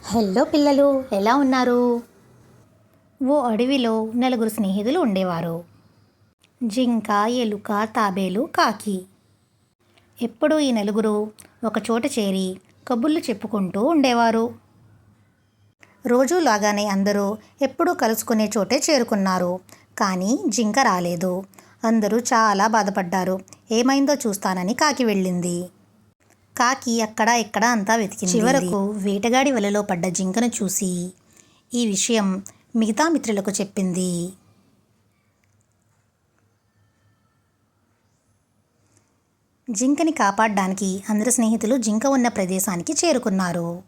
Hello పిల్లలు, ఎలా ఉన్నారు? ఓ అడవిలో నలుగురు స్నేహితులు ఉండేవారు. జింక, ఎలుక, తాబేలు, కాకి. ఎప్పుడూ ఈ నలుగురు ఒకచోట చేరి కబుర్లు చెప్పుకుంటూ ఉండేవారు. రోజూ లాగానే అందరూ ఎప్పుడూ కలుసుకునే చోటే చేరుకున్నారు. కానీ జింక రాలేదు. అందరూ చాలా బాధపడ్డారు. ఏమైందో చూస్తానని కాకి వెళ్ళింది. కాకి అక్కడ ఇక్కడ అంతా వెతికింది. చివరకు వేటగాడి వలలో పడ్డ జింకను చూసి ఈ విషయం మిగతా మిత్రులకు చెప్పింది. జింకని కాపాడడానికి అందరు స్నేహితులు జింక ఉన్న ప్రదేశానికి చేరుకున్నారు.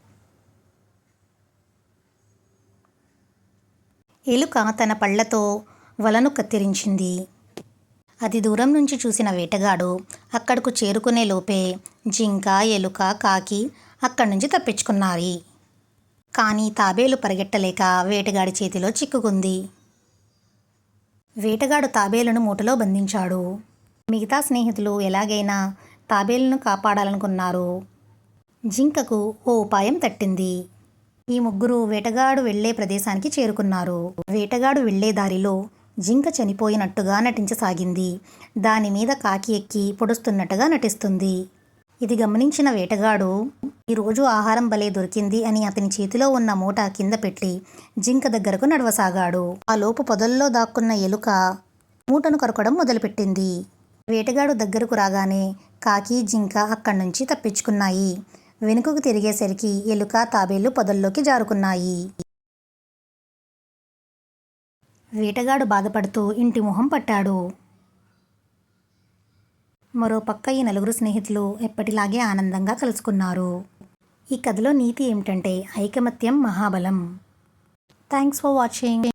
ఎలుక తన పళ్ళతో వలను కత్తిరించింది. అతి దూరం నుంచి చూసిన వేటగాడు అక్కడకు చేరుకునే లోపే జింక, ఎలుక, కాకి అక్కడి నుంచి తప్పించుకున్నారు. కానీ తాబేలు పరిగెట్టలేక వేటగాడి చేతిలో చిక్కుకుంది. వేటగాడు తాబేలును మూటలో బంధించాడు. మిగతా స్నేహితులు ఎలాగైనా తాబేలును కాపాడాలనుకున్నారు. జింకకు ఓ ఉపాయం తట్టింది. ఈ ముగ్గురు వేటగాడు వెళ్లే ప్రదేశానికి చేరుకున్నారు. వేటగాడు వెళ్లే దారిలో జింక చనిపోయినట్టుగా నటించసాగింది. దానిమీద కాకి ఎక్కి పొడుస్తున్నట్టుగా నటిస్తుంది. ఇది గమనించిన వేటగాడు ఈరోజు ఆహారం భలే దొరికింది అని అతని చేతిలో ఉన్న మూట కింద పెట్టి జింక దగ్గరకు నడవసాగాడు. ఆ లోపు పొదల్లో దాక్కున్న ఎలుక మూటను కొరకడం మొదలుపెట్టింది. వేటగాడు దగ్గరకు రాగానే కాకి, జింక అక్కడి నుంచి తప్పించుకున్నాయి. వెనుకకు తిరిగేసరికి ఎలుక, తాబేలు పొదల్లోకి జారుకున్నాయి. వేటగాడు బాధపడుతూ ఇంటి మొహం పట్టాడు. మరోపక్క ఈ నలుగురు స్నేహితులు ఎప్పటిలాగే ఆనందంగా కలుసుకున్నారు. ఈ కథలో నీతి ఏమిటంటే ఐకమత్యం మహాబలం. Thanks for watching.